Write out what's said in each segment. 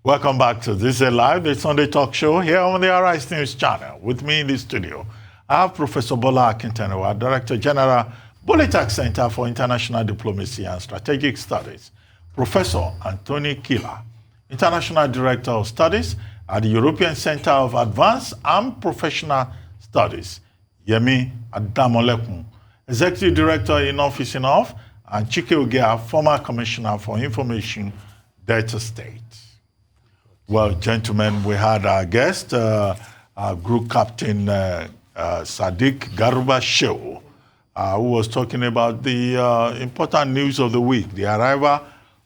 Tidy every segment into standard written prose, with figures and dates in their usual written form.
Welcome back to Thisday Live, the Sunday talk show here on the Arise News channel. With me in the studio, I have Professor Bola Akintanewa, Director General, Bolitech Center for International Diplomacy and Strategic Studies, Professor Anthony Kila, International Director of Studies at the European Center of Advanced and Professional Studies, Yemi Adamolekun, Executive Director in Office of, and Chike Ogea, former Commissioner for Information, Delta State. Well, gentlemen, we had our guest, our Group Captain Sadiq Garuba Shehu, who was talking about the important news of the week, the arrival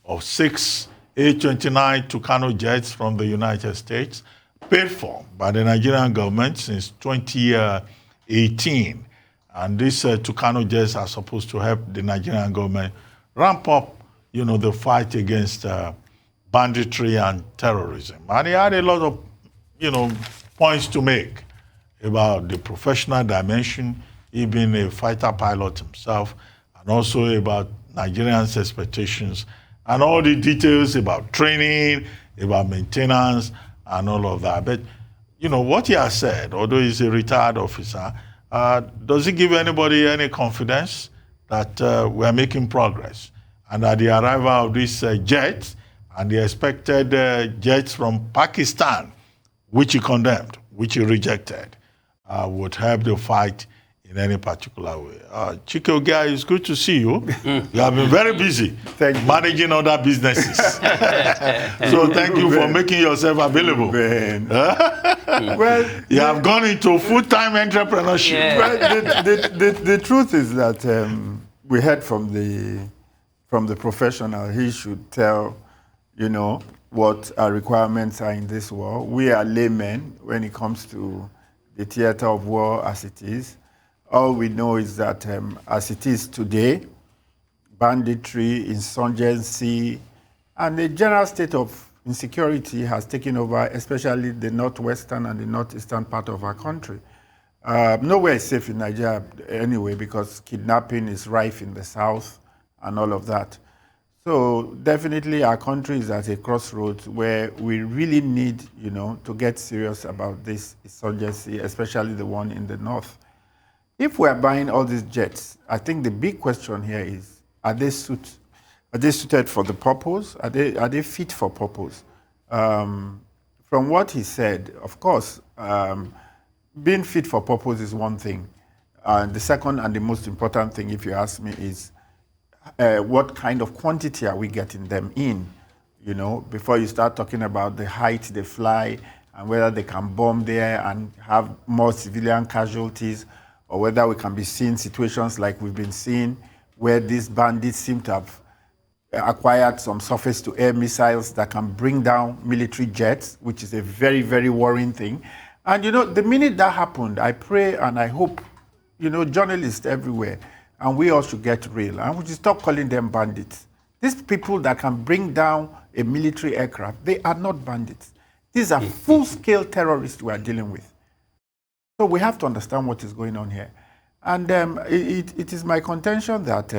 of 6 A-29 Tucano jets from the United States, paid for by the Nigerian government since 2018. And these Tucano jets are supposed to help the Nigerian government ramp up, the fight against banditry and terrorism. And he had a lot of, points to make about the professional dimension, he being a fighter pilot himself, and also about Nigerians' expectations, and all the details about training, about maintenance, and all of that. But, what he has said, although he's a retired officer, does it give anybody any confidence that we're making progress? And that the arrival of these jets and the expected jets from Pakistan, which he condemned, which he rejected, would help the fight in any particular way. Chike Ogea, it's good to see you. You have been very busy managing other businesses. So thank you for making yourself available. Well, you have gone into full-time entrepreneurship. Yeah. Well, the truth is that we heard from the professional. He should tell, what our requirements are in this war. We are laymen when it comes to the theater of war as it is. All we know is that as it is today, banditry, insurgency, and the general state of insecurity has taken over, especially the northwestern and the northeastern part of our country. Nowhere is safe in Nigeria anyway, because kidnapping is rife in the south and all of that. So definitely our country is at a crossroads where we really need, to get serious about this insurgency, especially the one in the north. If we're buying all these jets, I think the big question here is, are they suited for the purpose? Are they fit for purpose? From what he said, of course, being fit for purpose is one thing. The second and the most important thing, if you ask me, is what kind of quantity are we getting them in? Before you start talking about the height they fly and whether they can bomb there and have more civilian casualties, or whether we can be seeing situations like we've been seeing where these bandits seem to have acquired some surface-to-air missiles that can bring down military jets, which is a very, very worrying thing. And, the minute that happened, I pray and I hope, journalists everywhere, and we all should get real, and we should stop calling them bandits. These people that can bring down a military aircraft, they are not bandits. These are full-scale terrorists we are dealing with. So we have to understand what is going on here. And it is my contention that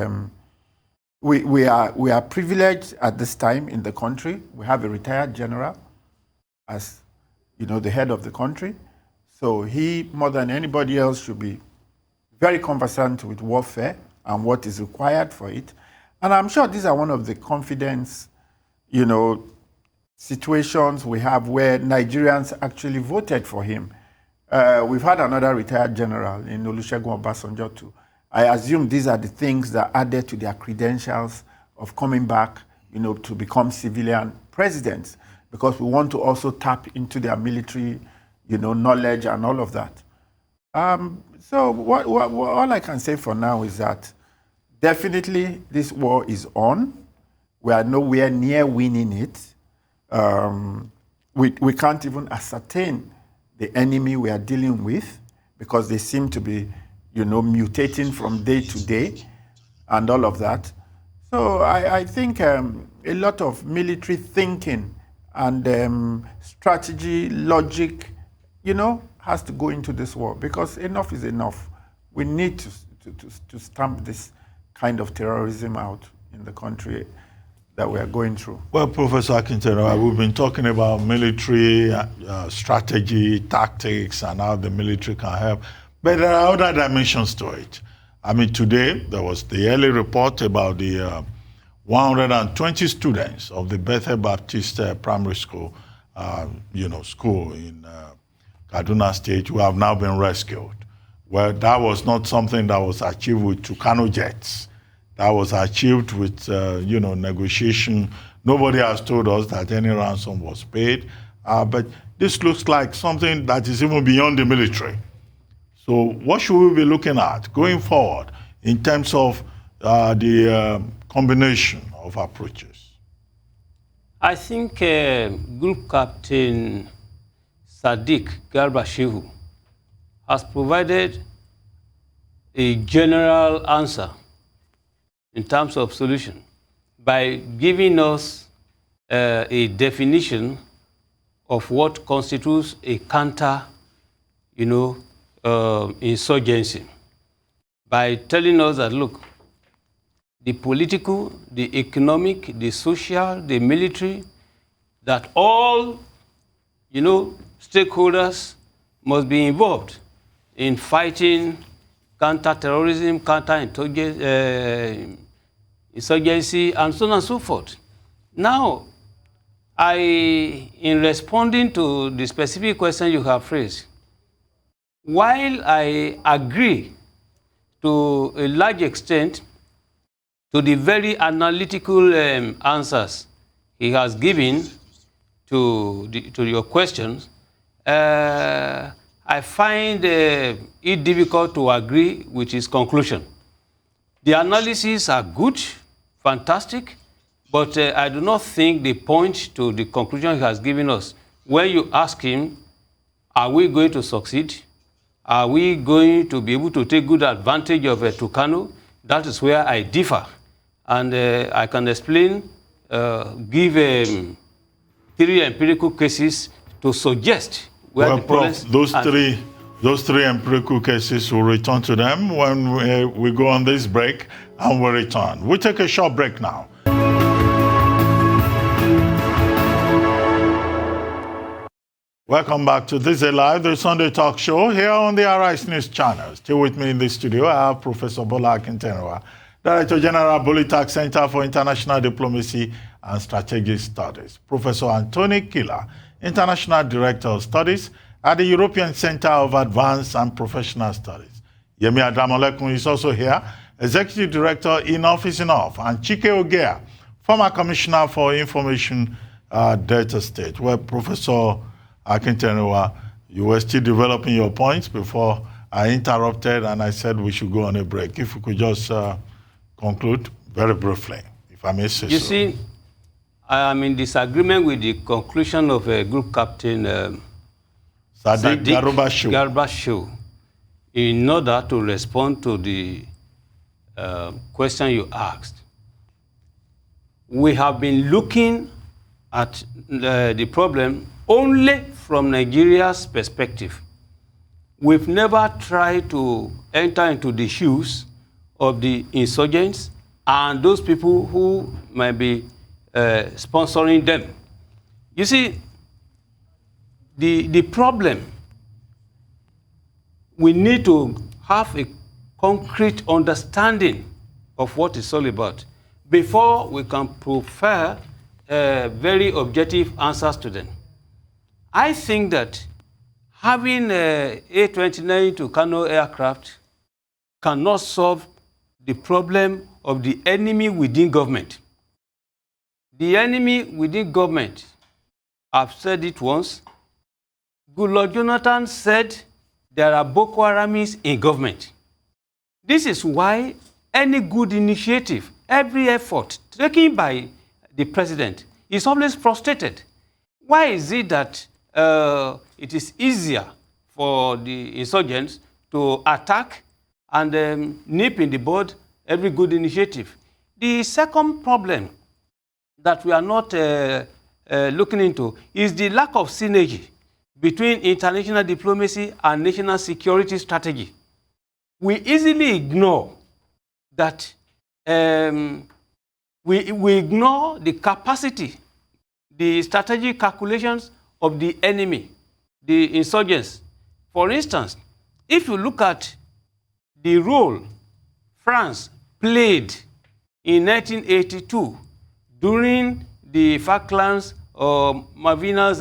we are privileged at this time in the country. We have a retired general as, the head of the country. So he, more than anybody else, should be very conversant with warfare and what is required for it. And I'm sure these are one of the confidence, situations we have where Nigerians actually voted for him. We've had another retired general in Olusegun Obasanjo too. I assume these are the things that added to their credentials of coming back, to become civilian presidents, because we want to also tap into their military, knowledge and all of that. So what all I can say for now is that definitely this war is on. We are nowhere near winning it. We can't even ascertain the enemy we are dealing with because they seem to be, mutating from day to day and all of that. So I think a lot of military thinking and strategy, logic, has to go into this war because enough is enough. We need to stamp this kind of terrorism out in the country. that we are going through. Well, Professor Akintola, we've been talking about military strategy, tactics, and how the military can help. But there are other dimensions to it. I mean, today there was the early report about the 120 students of the Bethel Baptist Primary School, school in Kaduna State, who have now been rescued. Well, that was not something that was achieved with Tucano jets. That was achieved with, negotiation. Nobody has told us that any ransom was paid. But this looks like something that is even beyond the military. So what should we be looking at going forward in terms of the combination of approaches? I think Group Captain Sadiq Garba Shehu has provided a general answer in terms of solution by giving us a definition of what constitutes a counter, insurgency, by telling us that, look, the political, the economic, the social, the military, that all, stakeholders must be involved in fighting counter-terrorism, counter-insurgency, and so on and so forth. Now, in responding to the specific question you have raised, while I agree to a large extent to the very analytical answers he has given to your questions, I find it difficult to agree with his conclusion. The analyses are good, fantastic, but I do not think they point to the conclusion he has given us. When you ask him, are we going to succeed? Are we going to be able to take good advantage of Tucano? That is where I differ. And I can explain, give 3 empirical cases to suggest where the Prof, those three empirical cases, we'll return to them when we go on this break, and we'll return. We'll take a short break now. Welcome back to Thisday Live, the Sunday talk show here on the Arise News channel. Still with me in the studio, I have Professor Bola Akintola, Director General, Bolitac Center for International Diplomacy and Strategic Studies. Professor Anthony Killer, International Director of Studies at the European Center of Advanced and Professional Studies. Yemi Adamolekun is also here, Executive Director, Enough is Enough, and Chike Ogea, former Commissioner for Information Data State. Well, Professor Akintola, you were still developing your points before I interrupted and I said we should go on a break. If we could just conclude very briefly, if I may say so. You see, I am in disagreement with the conclusion of Group Captain Sadiq Garba Shehu in order to respond to the question you asked. We have been looking at the problem only from Nigeria's perspective. We've never tried to enter into the shoes of the insurgents and those people who might be sponsoring them. You see, the problem, we need to have a concrete understanding of what it's all about before we can prefer very objective answers to them. I think that having A-29 Tucano aircraft cannot solve the problem of the enemy within government. The enemy within government, I've said it once, Goodluck Jonathan said there are Boko Haramis in government. This is why any good initiative, every effort taken by the president is always frustrated. Why is it that it is easier for the insurgents to attack and nip in the bud every good initiative? The second problem that we are not looking into is the lack of synergy between international diplomacy and national security strategy. We easily ignore that we ignore the capacity, the strategic calculations of the enemy, the insurgents. For instance, if you look at the role France played in 1982 during the Falklands or Malvinas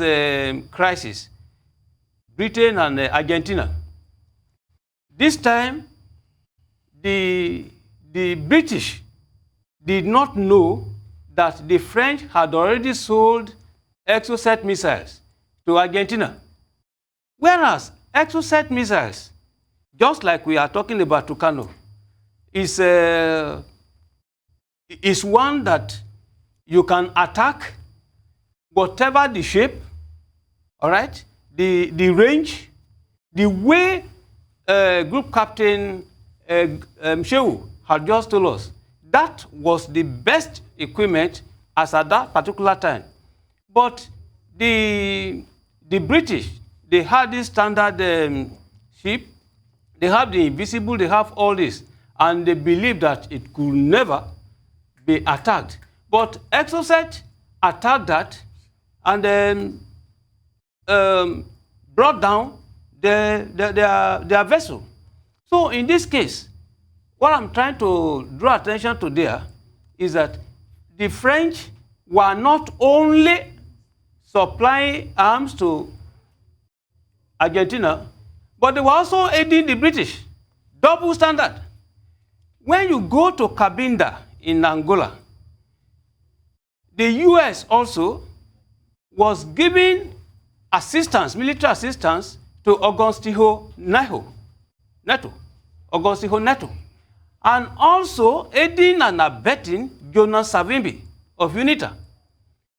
crisis, Britain and Argentina. This time, the British did not know that the French had already sold Exocet missiles to Argentina. Whereas Exocet missiles, just like we are talking about Tucano, is one that you can attack whatever the shape, all right, the range, the way Group Captain Shehu had just told us. That was the best equipment as at that particular time. But the British, they had this standard ship, they have the invisible, they have all this, and they believed that it could never be attacked. But Exocet attacked that and then brought down their vessel. So in this case, what I'm trying to draw attention to there is that the French were not only supplying arms to Argentina, but they were also aiding the British. Double standard. When you go to Cabinda in Angola, the US also was giving assistance, military assistance, to Augusto Neto, and also aiding and abetting Jonas Savimbi of UNITA.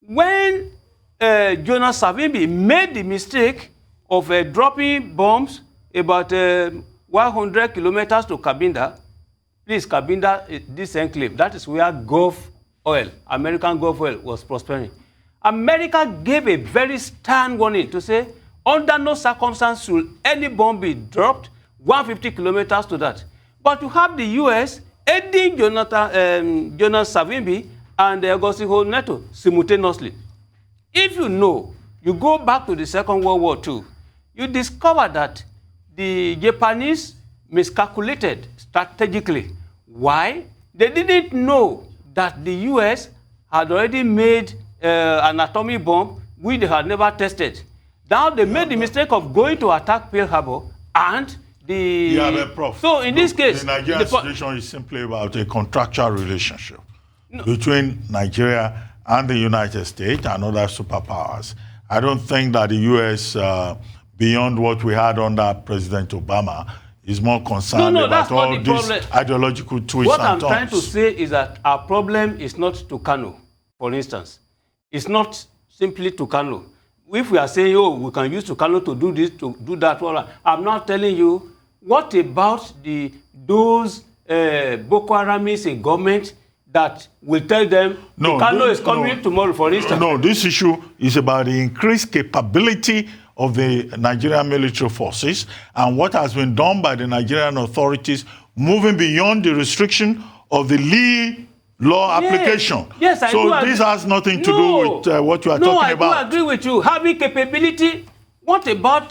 When Jonas Savimbi made the mistake of dropping bombs about 100 kilometers to Cabinda, please, Cabinda, this enclave, that is where Gulf oil, American Gulf oil, was prospering. America gave a very stern warning to say, under no circumstance should any bomb be dropped 150 kilometers to that. But you have the US aiding Jonas Savimbi and Augusto Neto simultaneously. If you know, you go back to the Second World War II, you discover that the Japanese miscalculated strategically. Why? They didn't know that the US had already made an atomic bomb which they had never tested. Now they made the mistake of going to attack Pearl Harbor and Prof. So in this case, the Nigerian situation is simply about a contractual relationship between Nigeria and the United States and other superpowers. I don't think that the U.S., beyond what we had under President Obama, is more concerned about all these ideological twists and turns. What I'm trying to say is that our problem is not Tucano, for instance. It's not simply Tucano. If we are saying, oh, we can use Tucano to do this, to do that, well, I'm not telling you, what about those Boko Haramis in government that will tell them Tucano is coming tomorrow, for instance? No, this issue is about the increased capability of the Nigerian military forces and what has been done by the Nigerian authorities moving beyond the restriction of the Lee law application. Yes, I so this has nothing to do with what you are talking about. No, I do agree with you. Having capability, what about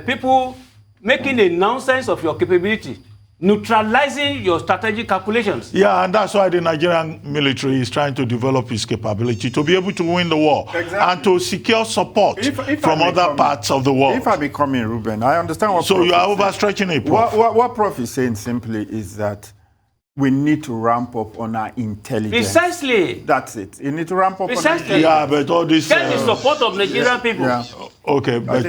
people making a nonsense of your capability? Neutralizing your strategic calculations. Yeah, and that's why the Nigerian military is trying to develop its capability to be able to win the war and to secure support from other parts of the world. If I be coming, Ruben, I understand what So Prof you are overstretching it, Prof. What Prof is saying simply is that we need to ramp up on our intelligence. Precisely. That's it. You need to ramp up on our intelligence. Yeah, but all this... Get the support of Nigerian people. Yeah. Okay, but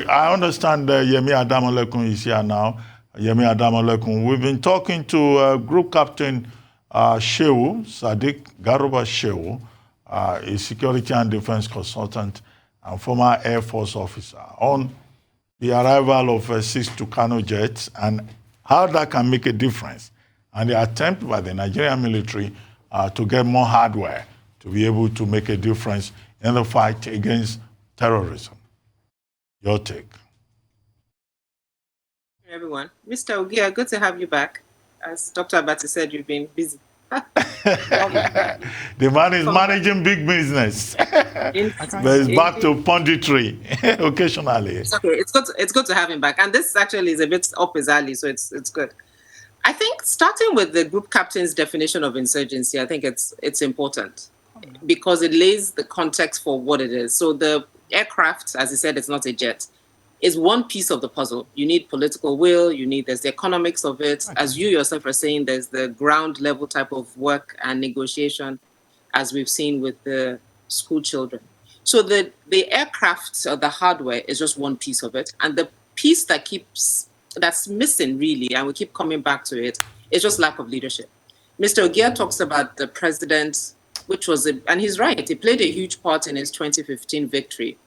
I understand Yemi Adamolekun is here now. Yemi Adamolekun. We've been talking to Group Captain Shehu, Sadiq Garuba Shehu, a security and defense consultant and former Air Force officer, on the arrival of 6 Tucano jets and how that can make a difference, and the attempt by the Nigerian military to get more hardware to be able to make a difference in the fight against terrorism. Your take. Everyone. Mr. Ogia, good to have you back. As Dr. Abati said, you've been busy. The man is managing big business. But it's back to punditry occasionally. It's okay. It's good to have him back. And this actually is a bit up his alley, so it's good. I think starting with the group captain's definition of insurgency, I think it's important because it lays the context for what it is. So the aircraft, as he said, it's not a jet, is one piece of the puzzle. You need political will, there's the economics of it. Okay. As you yourself are saying, there's the ground level type of work and negotiation, as we've seen with the school children. So the aircraft or the hardware is just one piece of it. And the piece that's missing really, and we keep coming back to it, is just lack of leadership. Mr. Ogia talks about the president, and he's right, he played a huge part in his 2015 victory.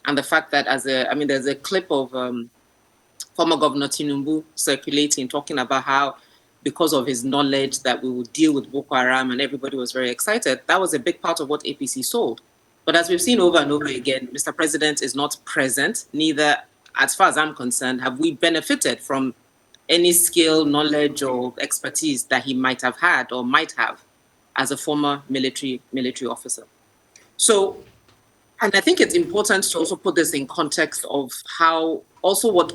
And the fact that there's a clip of former Governor Tinubu circulating, talking about how because of his knowledge that we would deal with Boko Haram and everybody was very excited. That was a big part of what APC sold. But as we've seen over and over again, Mr. President is not present, neither, as far as I'm concerned, have we benefited from any skill, knowledge, or expertise that he might have had or might have as a former military officer. So, and I think it's important to also put this in context of how also what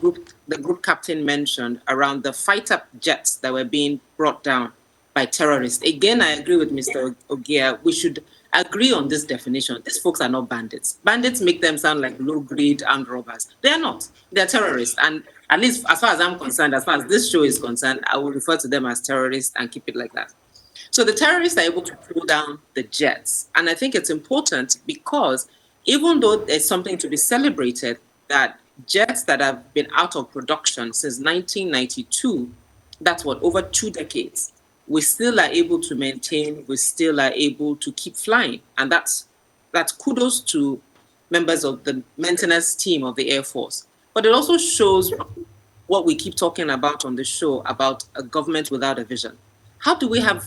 the group captain mentioned around the fighter jets that were being brought down by terrorists. Again, I agree with Mr. Ogia. We should agree on this definition. These folks are not bandits. Bandits make them sound like low-grade armed robbers. They are not. They're terrorists. And at least as far as I'm concerned, as far as this show is concerned, I will refer to them as terrorists and keep it like that. So the terrorists are able to pull down the jets. And I think it's important because even though there's something to be celebrated, that jets that have been out of production since 1992, that's over 2 decades, we still are able to maintain, we still are able to keep flying. And that's kudos to members of the maintenance team of the Air Force. But it also shows what we keep talking about on the show about a government without a vision. How do we have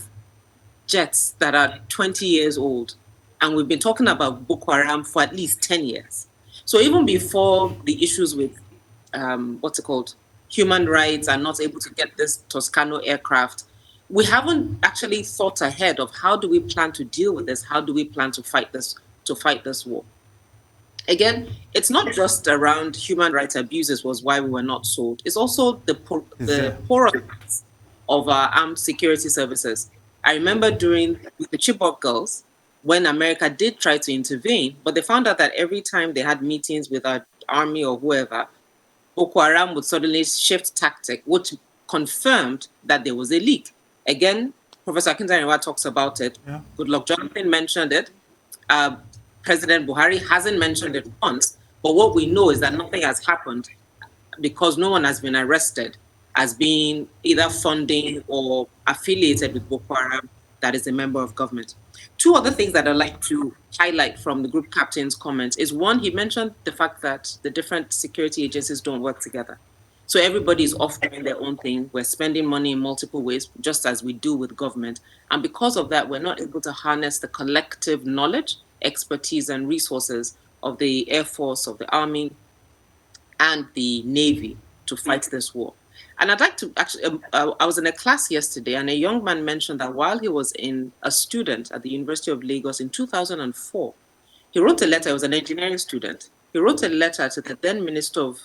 jets that are 20 years old? And we've been talking about Boko Haram for at least 10 years. So even before the issues with, human rights and not able to get this Toscano aircraft, we haven't actually thought ahead of how do we plan to deal with this? How do we plan to fight this war? Again, it's not just around human rights abuses was why we were not sold. It's also the porous of our armed security services. I remember with the Chibok girls, when America did try to intervene, but they found out that every time they had meetings with our army or whoever, Boko Haram would suddenly shift tactic, which confirmed that there was a leak. Again, Professor Akintanewa talks about it. Yeah. Goodluck Jonathan mentioned it. President Buhari hasn't mentioned it once, but what we know is that nothing has happened because no one has been arrested as being either funding or affiliated with Boko Haram that is a member of government. 2 other things that I'd like to highlight from the group captain's comments is, one, he mentioned the fact that the different security agencies don't work together. So everybody is off doing their own thing. We're spending money in multiple ways, just as we do with government. And because of that, we're not able to harness the collective knowledge, expertise, and resources of the Air Force, of the Army, and the Navy to fight this war. And I'd like to actually, I was in a class yesterday and a young man mentioned that while he was a student at the University of Lagos in 2004, he wrote a letter, he was an engineering student. He wrote a letter to the then Minister of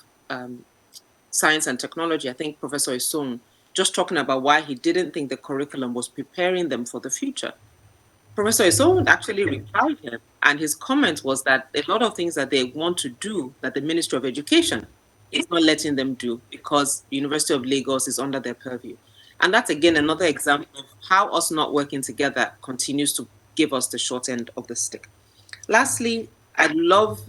Science and Technology, I think Professor Isong, just talking about why he didn't think the curriculum was preparing them for the future. Professor Isong actually replied him, and his comment was that a lot of things that they want to do, that the Ministry of Education is not letting them do because the University of Lagos is under their purview. And that's, again, another example of how us not working together continues to give us the short end of the stick. Lastly, I love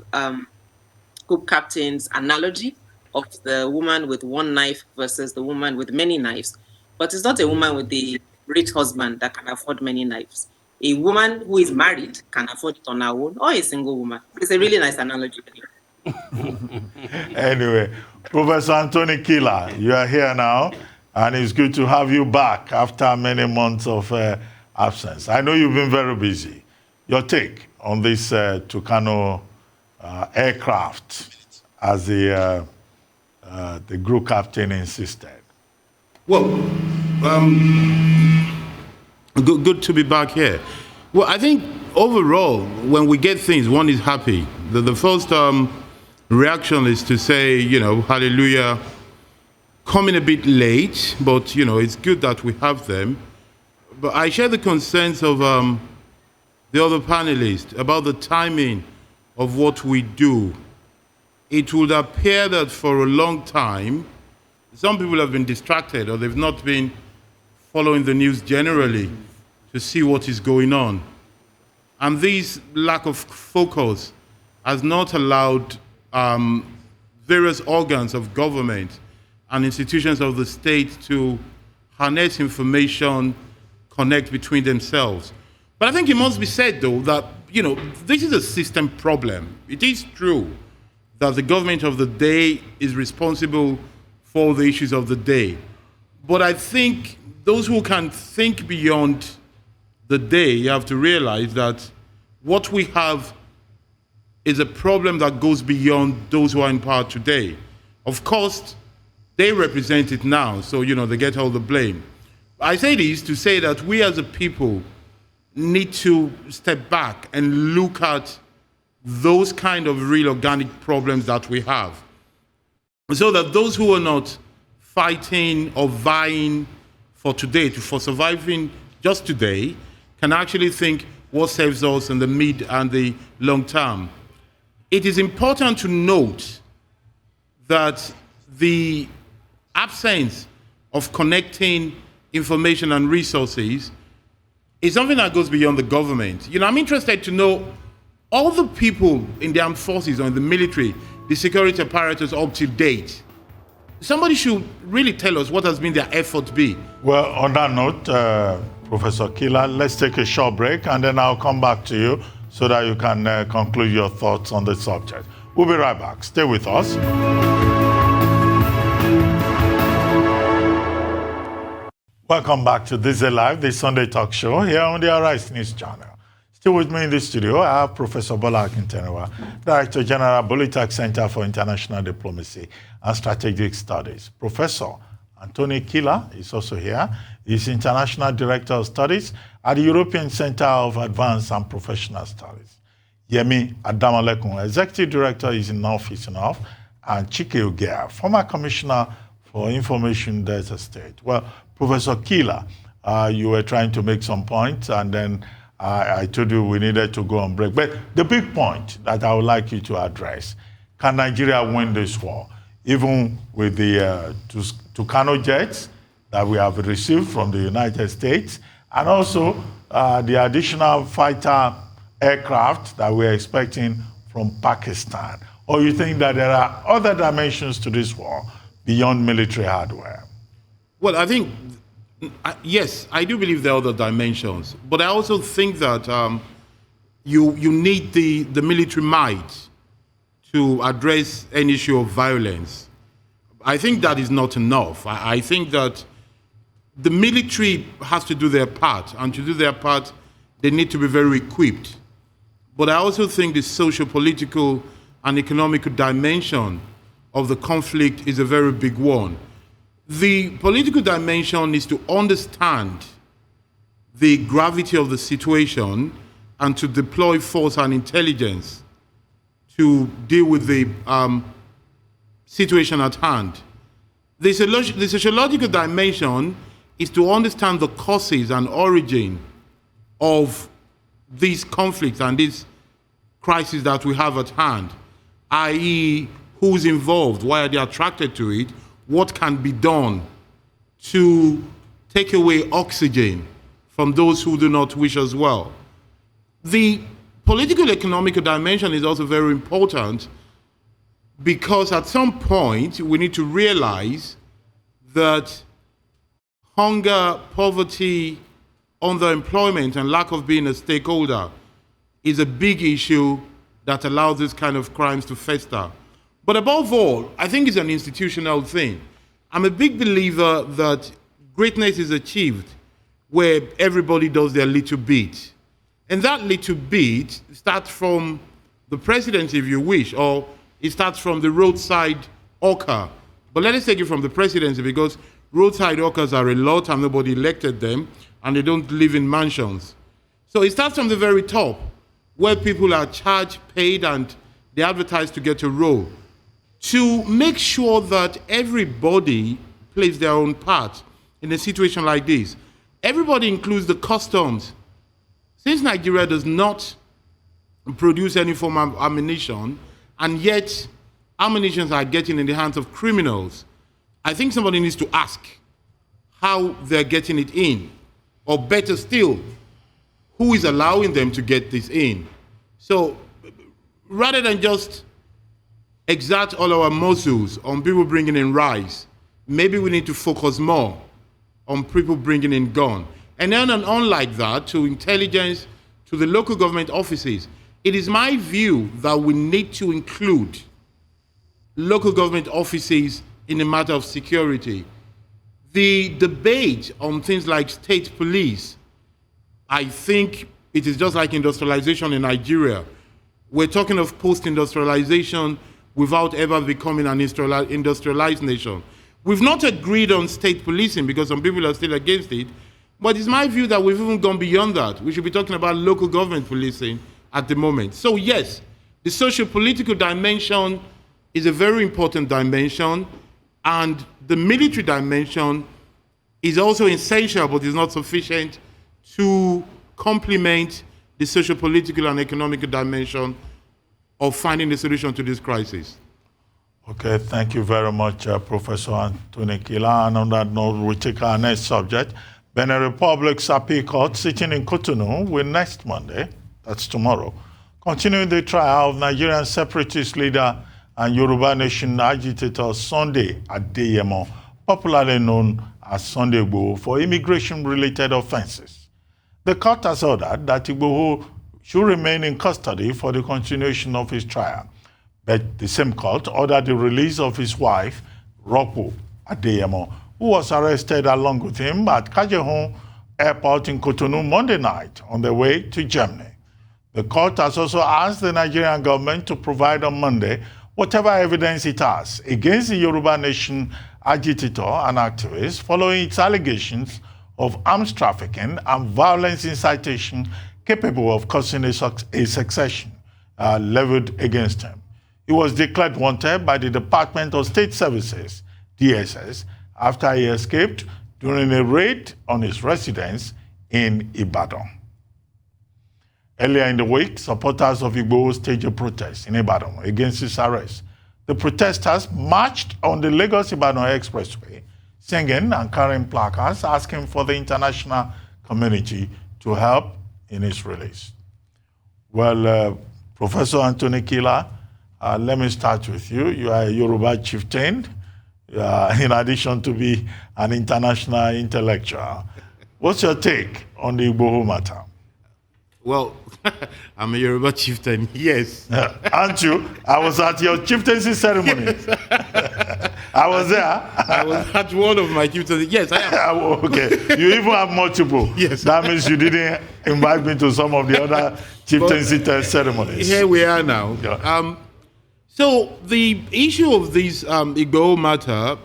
Group Captain's analogy of the woman with one knife versus the woman with many knives. But it's not a woman with the rich husband that can afford many knives. A woman who is married can afford it on her own, or a single woman. It's a really nice analogy. Anyway, Professor Anthony Kila, you are here now, and it's good to have you back after many months of absence. I know you've been very busy. Your take on this Tucano aircraft, as the group captain insisted? Well, Good to be back here. Well, I think overall, when we get things, one is happy. The first reaction is to say, hallelujah, coming a bit late, but, it's good that we have them. But I share the concerns of the other panelists about the timing of what we do. It would appear that for a long time, some people have been distracted or they've not been following the news generally to see what is going on. And this lack of focus has not allowed various organs of government and institutions of the state to harness information, connect between themselves. But I think it must be said, though, that, this is a system problem. It is true that the government of the day is responsible for the issues of the day. But I think those who can think beyond the day, you have to realize that what we have is a problem that goes beyond those who are in power today. Of course, they represent it now, so, they get all the blame. I say this to say that we as a people need to step back and look at those kind of real organic problems that we have, so that those who are not fighting or vying for today, for surviving just today, can actually think what saves us in the mid and the long term. It is important to note that the absence of connecting information and resources is something that goes beyond the government. I'm interested to know all the people in the armed forces or in the military, the security apparatus up to date. Somebody should really tell us what has been their effort be. Well, on that note, Professor Kila, let's take a short break and then I'll come back to you so that you can conclude your thoughts on the subject. We'll be right back. Stay with us. Welcome back to Thisday Live, the Sunday talk show here on the Arise News channel. Still with me in the studio, I have Professor Bola Akintenewa, Director General, Bolitech Center for International Diplomacy and Strategic Studies. Professor Anthony Kila is also here. He's International Director of Studies at the European Center of Advanced and Professional Studies. Yemi Adamalekun, Executive Director, is in office enough, and Chike Ogea, former Commissioner for Information Data State. Well, Professor Kila, you were trying to make some points, and then I told you we needed to go on break. But the big point that I would like you to address, can Nigeria win this war? Even with the Tucano jets that we have received from the United States, and also the additional fighter aircraft that we're expecting from Pakistan? Or you think that there are other dimensions to this war beyond military hardware? Well, I think, yes, I do believe there are other dimensions. But I also think that you need the military might to address any issue of violence. I think that is not enough. I think that the military has to do their part, and to do their part, they need to be very equipped. But I also think the socio-political and economic dimension of the conflict is a very big one. The political dimension is to understand the gravity of the situation and to deploy force and intelligence to deal with the situation at hand. The sociological dimension is to understand the causes and origin of these conflicts and these crises that we have at hand, i.e., who's involved, why are they attracted to it, what can be done to take away oxygen from those who do not wish as well. The political economic dimension is also very important because at some point we need to realize that hunger, poverty, underemployment, and lack of being a stakeholder is a big issue that allows this kind of crimes to fester. But above all, I think it's an institutional thing. I'm a big believer that greatness is achieved where everybody does their little bit. And that little bit starts from the president, if you wish, or it starts from the roadside hawker. But let us take it from the presidency, because roadside hawkers are a lot and nobody elected them. and they don't live in mansions. So it starts from the very top, where people are charged, paid, and they advertise to get a role, to make sure that everybody plays their own part in a situation like this. Everybody includes the customs. Since Nigeria does not produce any form of ammunition, and yet ammunitions are getting in the hands of criminals, I think somebody needs to ask how they're getting it in, or better still, who is allowing them to get this in. So rather than just exert all our muscles on people bringing in rice, maybe we need to focus more on people bringing in gun. And then on like that, to intelligence, to the local government offices, it is my view that we need to include local government offices in the matter of security. The debate on things like state police, I think it is just like industrialization in Nigeria. We're talking of post-industrialization without ever becoming an industrialized nation. We've not agreed on state policing because some people are still against it, but it's my view that we've even gone beyond that. We should be talking about local government policing at the moment. So yes, the socio-political dimension is a very important dimension, and the military dimension is also essential, but is not sufficient to complement the socio-political and economic dimension of finding a solution to this crisis. Okay, thank you very much, Professor Anthony Kila. And on that note, we take our next subject. Benin Republic's appeal court sitting in Cotonou will next Monday, that's tomorrow, continuing the trial of Nigerian separatist leader and Yoruba Nation agitator Sunday Adeyemo, popularly known as Sunday Igboho, for immigration-related offenses. The court has ordered that Igboho should remain in custody for the continuation of his trial. But the same court ordered the release of his wife, Ropo Adeyemo, who was arrested along with him at Kajehun Airport in Cotonou Monday night on their way to Germany. The court has also asked the Nigerian government to provide on Monday whatever evidence it has against the Yoruba Nation agitator and activist following its allegations of arms trafficking and violence incitation capable of causing a succession leveled against him. He was declared wanted by the Department of State Services, DSS, after he escaped during a raid on his residence in Ibadan. Earlier in the week, supporters of Igboho staged a protest in Ibadan against his arrest. The protesters marched on the Lagos-Ibadan Expressway, singing and carrying placards asking for the international community to help in his release. Well, Professor Anthony Kila, let me start with you. You are a Yoruba chieftain, in addition to be an international intellectual. What's your take on the Igboho matter? Well, I'm a Yoruba chieftain, yes. Aren't you? I was at your chieftaincy ceremony. Yes. I was there. I was at one of my chieftaincy. Yes, I am. Okay. You even have multiple. Yes. That means you didn't invite me to some of the other chieftaincy ceremonies. Here we are now. Yeah. So the issue of this Igboho matter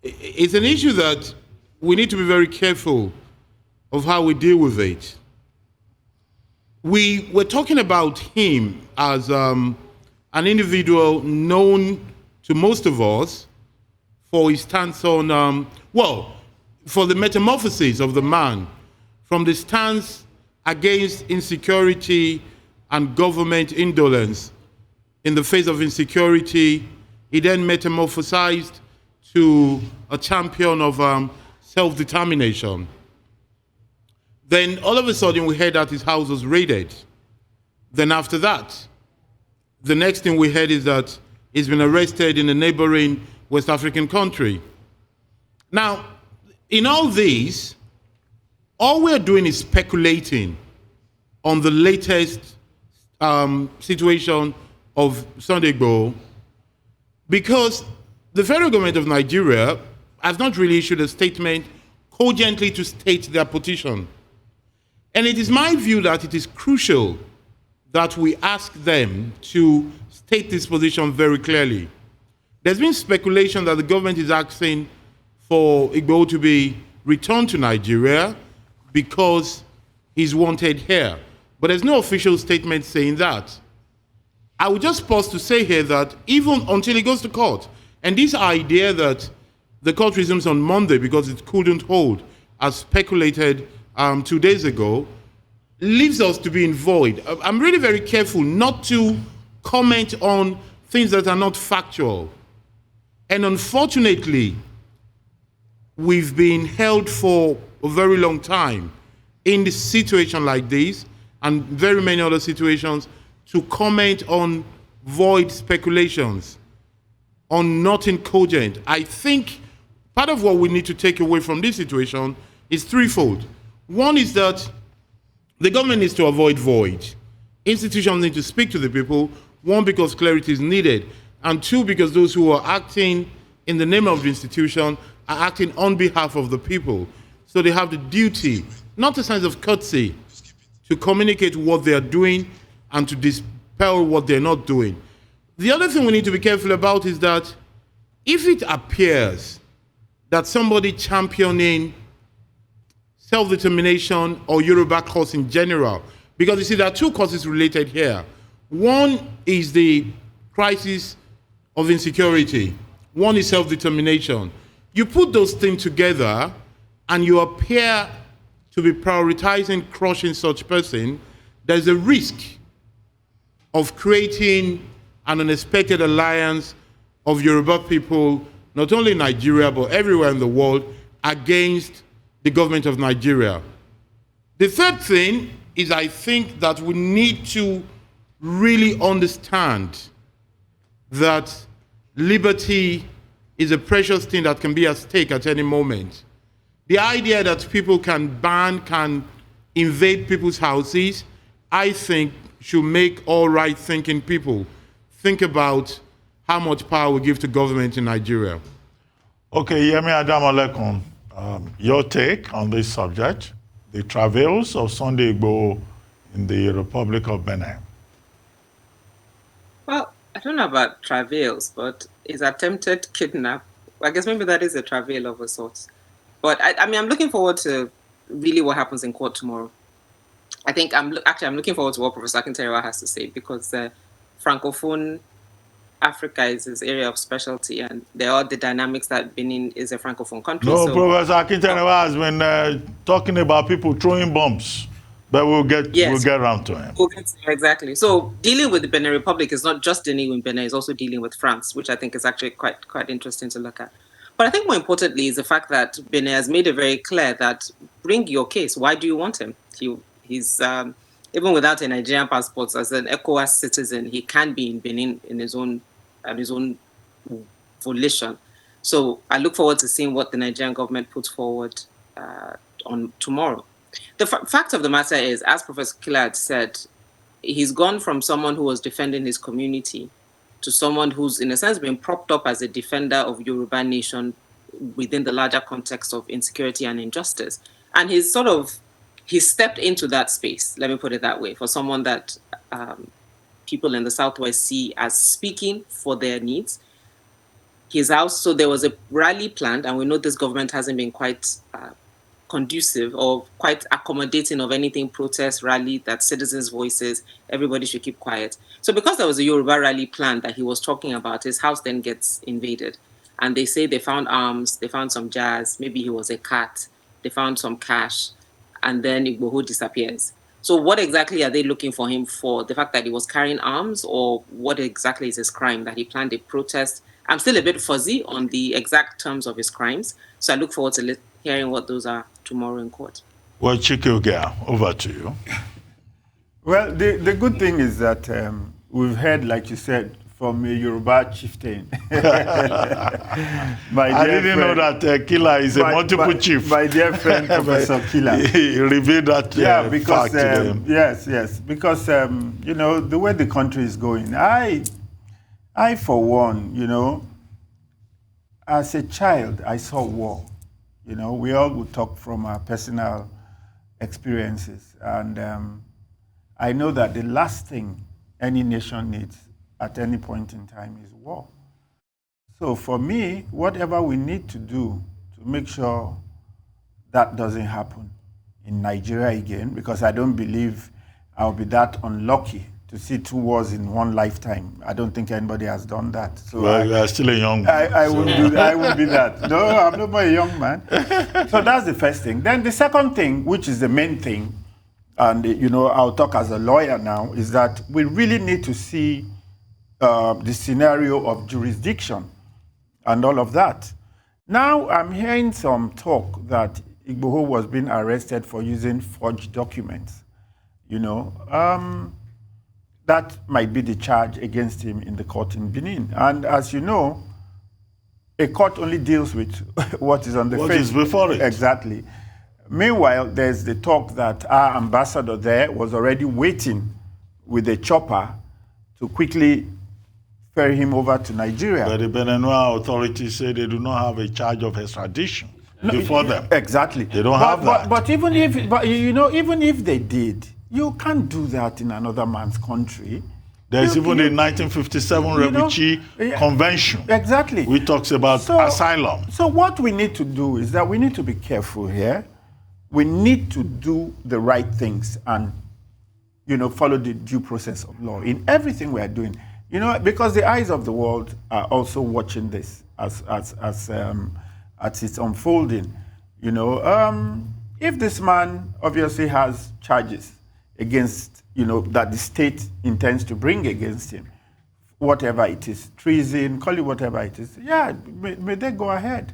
is an issue that we need to be very careful of how we deal with it. We were talking about him as an individual known to most of us for his stance on, for the metamorphosis of the man from the stance against insecurity and government indolence. In the face of insecurity, he then metamorphosized to a champion of self-determination. Then all of a sudden we heard that his house was raided. Then after that, the next thing we heard is that he's been arrested in a neighboring West African country. Now, in all these, all we're doing is speculating on the latest situation of Sunday Igboho, because the federal government of Nigeria has not really issued a statement cogently to state their position. And it is my view that it is crucial that we ask them to state this position very clearly. There's been speculation that the government is asking for Igboho to be return to Nigeria because he's wanted here. But there's no official statement saying that. I would just pause to say here that even until he goes to court, and this idea that the court resumes on Monday because it couldn't hold, as speculated 2 days ago, leaves us to be in void. I'm really very careful not to comment on things that are not factual. And unfortunately, we've been held for a very long time in this situation like this and very many other situations to comment on void speculations, on nothing cogent. I think part of what we need to take away from this situation is threefold. One is that the government needs to avoid void. Institutions need to speak to the people, one, because clarity is needed, and two, because those who are acting in the name of the institution are acting on behalf of the people. So they have the duty, not a sense of courtesy, to communicate what they are doing and to dispel what they're not doing. The other thing we need to be careful about is that if it appears that somebody championing self-determination or Yoruba cause in general, because you see there are two causes related here. One is the crisis of insecurity. One is self-determination. You put those things together and you appear to be prioritizing crushing such person, there's a risk of creating an unexpected alliance of Yoruba people, not only in Nigeria, but everywhere in the world, against the government of Nigeria. The third thing is I think that we need to really understand that liberty is a precious thing that can be at stake at any moment. The idea that people can ban, can invade people's houses, I think should make all right-thinking people think about how much power we give to government in Nigeria. Okay, Yemi Adamolekun, your take on this subject, the travails of Sunday Igboho in the Republic of Benin. Well, I don't know about travails, but his attempted kidnap, I guess maybe that is a travail of a sort. But I mean, I'm looking forward to really what happens in court tomorrow. I think I'm looking forward to what Professor Akinterewa has to say, because Francophone Africa is his area of specialty, and there are the dynamics that Benin is a Francophone country. No, so, Professor Akinterewa has been talking about people throwing bombs, but we'll get around to him. Exactly. So dealing with the Benin Republic is not just dealing with Benin; it's also dealing with France, which I think is actually quite interesting to look at. But I think more importantly is the fact that Benin has made it very clear that bring your case. Why do you want him? He's even without a Nigerian passport, as an ECOWAS citizen, he can be in Benin in his own volition. So I look forward to seeing what the Nigerian government puts forward on tomorrow. The fact of the matter is, as Professor Killard said, he's gone from someone who was defending his community to someone who's, in a sense, been propped up as a defender of Yoruba nation within the larger context of insecurity and injustice. And he's stepped into that space, let me put it that way, for someone that people in the Southwest see as speaking for their needs. His house, so there was a rally planned, and we know this government hasn't been quite conducive or quite accommodating of anything protest, rally, that citizens' voices, everybody should keep quiet. So because there was a Yoruba rally plan that he was talking about, his house then gets invaded. And they say they found arms, they found some jars, maybe he was a cat, they found some cash, and then Igboho disappears. So what exactly are they looking for him for? The fact that he was carrying arms, or what exactly is his crime? That he planned a protest? I'm still a bit fuzzy on the exact terms of his crimes. So I look forward to hearing what those are tomorrow in court. Well, Chike, over to you. Well, the good thing is that we've heard, like you said, from a Yoruba chieftain. I didn't know that Killer is a multiple chief. My dear friend, Professor Killer. He revealed that because, fact to them. Yes, because, the way the country is going, I for one, as a child, I saw war. We all would talk from our personal experiences. And I know that the last thing any nation needs at any point in time is war. So for me, whatever we need to do to make sure that doesn't happen in Nigeria again, because I don't believe I'll be that unlucky to see 2 wars in one lifetime. I don't think anybody has done that. So well, you are still a young man. I won't be that. No, I'm not a young man. So that's the first thing. Then the second thing, which is the main thing, and I'll talk as a lawyer now, is that we really need to see the scenario of jurisdiction and all of that. Now I'm hearing some talk that Igboho was being arrested for using forged documents. That might be the charge against him in the court in Benin. And as you know, a court only deals with what is on the face. What is before it. Exactly. Meanwhile, there's the talk that our ambassador there was already waiting with a chopper to quickly ferry him over to Nigeria. But the Beninois authorities say they do not have a charge of extradition before them. Exactly. They don't have that. But even if they did, you can't do that in another man's country. There's even the 1957 Refugee Convention. Exactly. Which talks about asylum. So what we need to do is that we need to be careful here. We need to do the right things and, follow the due process of law in everything we are doing. Because the eyes of the world are also watching this as it's unfolding. If this man obviously has charges against, that the state intends to bring against him, whatever it is, treason, call it whatever it is, may they go ahead.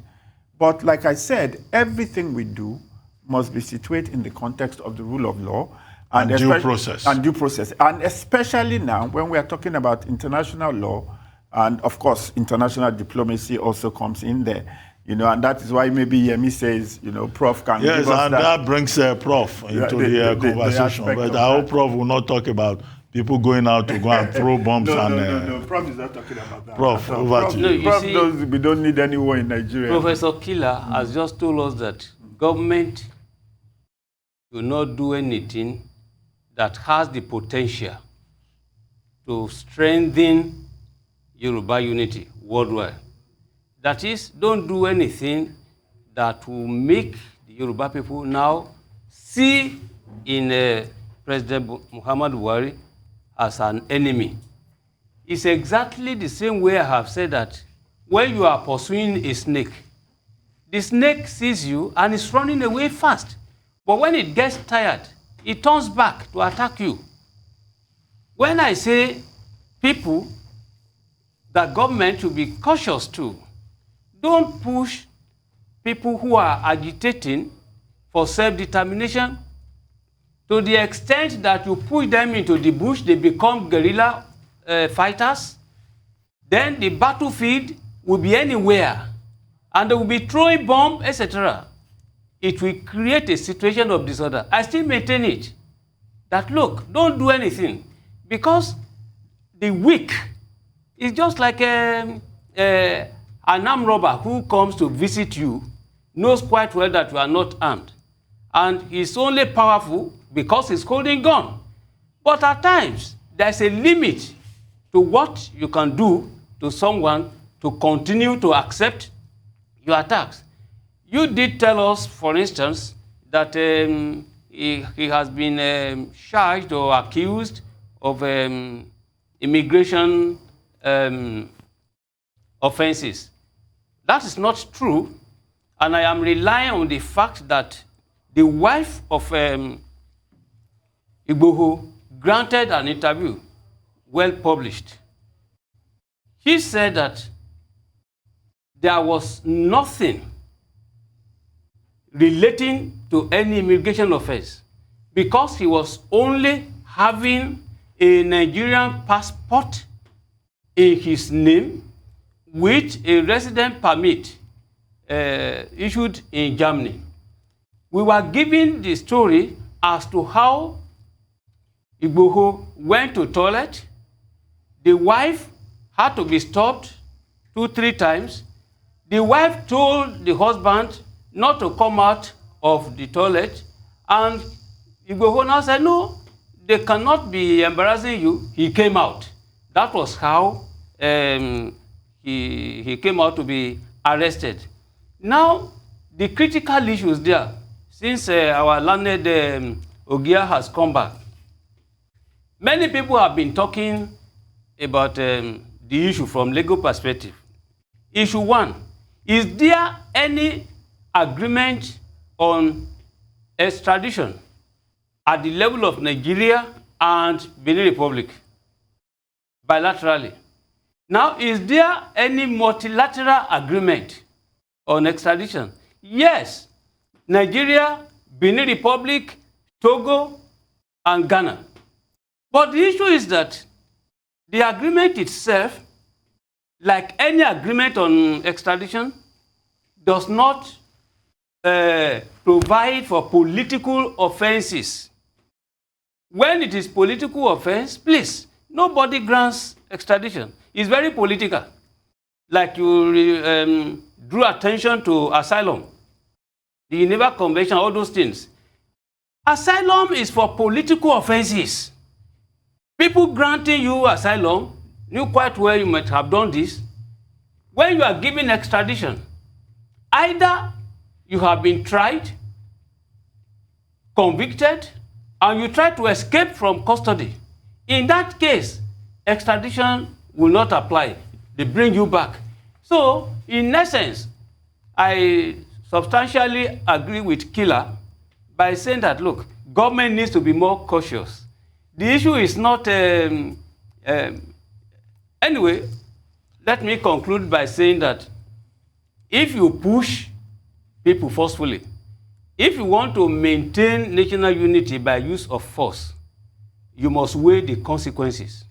But like I said, everything we do must be situated in the context of the rule of law and due process. And due process. And especially now, when we are talking about international law, and of course, international diplomacy also comes in there. And that is why maybe Yemi says, Prof can give us that. Yes, and that brings Prof into the conversation. But I hope Prof will not talk about people going out to go and throw bombs. No, Prof is not talking about that. Prof, over to you. Prof knows we don't need any war in Nigeria. Professor Killer has just told us that government will not do anything that has the potential to strengthen Yoruba unity worldwide. That is, don't do anything that will make the Yoruba people now see in President Muhammad Buhari as an enemy. It's exactly the same way I have said that when you are pursuing a snake, the snake sees you and is running away fast. But when it gets tired, it turns back to attack you. When I say people, that government should be cautious too. Don't push people who are agitating for self-determination to the extent that you push them into the bush, they become guerrilla fighters. Then the battlefield will be anywhere, and they will be throwing bombs, etc. It will create a situation of disorder. I still maintain it. That look, don't do anything, because the weak is just like an armed robber who comes to visit you, knows quite well that you are not armed, and he's only powerful because he's holding gun. But at times, there's a limit to what you can do to someone to continue to accept your attacks. You did tell us, for instance, that he has been charged or accused of immigration offenses. That is not true, and I am relying on the fact that the wife of Igboho granted an interview, well published. He said that there was nothing relating to any immigration offense because he was only having a Nigerian passport in his name with a resident permit issued in Germany. We were given the story as to how Igboho went to toilet. The wife had to be stopped 2-3 times. The wife told the husband not to come out of the toilet, and Igboho now said, no, they cannot be embarrassing you. He came out. That was how he came out to be arrested. Now, the critical issues there, since our learned Ogia has come back, many people have been talking about the issue from legal perspective. Issue one, is there any agreement on extradition at the level of Nigeria and Benin Republic, bilaterally? Now, is there any multilateral agreement on extradition? Yes, Nigeria, Benin Republic, Togo, and Ghana. But the issue is that the agreement itself, like any agreement on extradition, does not provide for political offenses. When it is political offense, please, nobody grants extradition. It's very political. Like you drew attention to asylum, the Geneva Convention, all those things. Asylum is for political offenses. People granting you asylum knew quite well you might have done this. When you are given extradition, either you have been tried, convicted, and you try to escape from custody. In that case, extradition will not apply. They bring you back. So, in essence, I substantially agree with Killer by saying that, look, government needs to be more cautious. The issue is not... anyway, let me conclude by saying that if you push people forcefully, if you want to maintain national unity by use of force, you must weigh the consequences.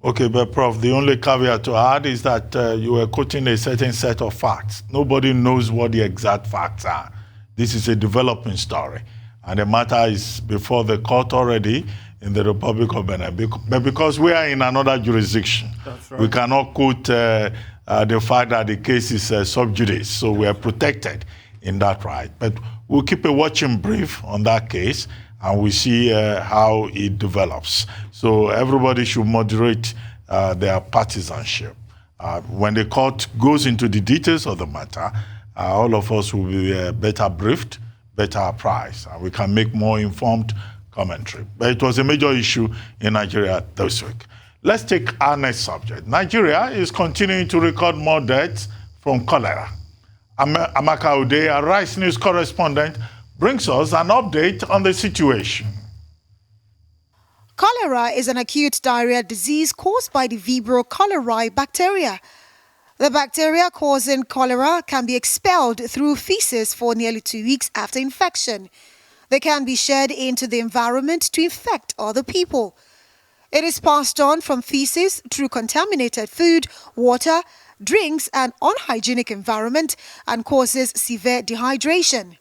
Okay, but Prof, the only caveat to add is that you were quoting a certain set of facts. Nobody knows what the exact facts are. This is a developing story, and the matter is before the court already in the Republic of Benin. But because we are in another jurisdiction, that's right, we cannot quote the fact that the case is sub judice, so we are protected in that right. But we'll keep a watching brief on that case, and we see how it develops. So everybody should moderate their partisanship. When the court goes into the details of the matter, all of us will be better briefed, better apprised, and we can make more informed commentary. But it was a major issue in Nigeria this week. Let's take our next subject. Nigeria is continuing to record more deaths from cholera. Amaka Ude, a Rice News correspondent, brings us an update on the situation. Cholera is an acute diarrhea disease caused by the Vibrio cholerae bacteria. The bacteria causing cholera can be expelled through feces for nearly 2 weeks after infection. They can be shed into the environment to infect other people. It is passed on from feces through contaminated food, water, drinks, and unhygienic environment and causes severe dehydration.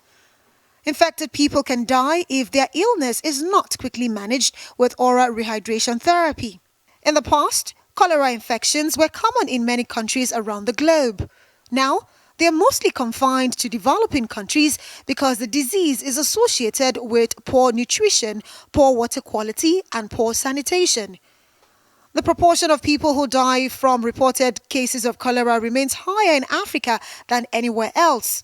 Infected people can die if their illness is not quickly managed with oral rehydration therapy. In the past, cholera infections were common in many countries around the globe. Now, they are mostly confined to developing countries because the disease is associated with poor nutrition, poor water quality, and poor sanitation. The proportion of people who die from reported cases of cholera remains higher in Africa than anywhere else.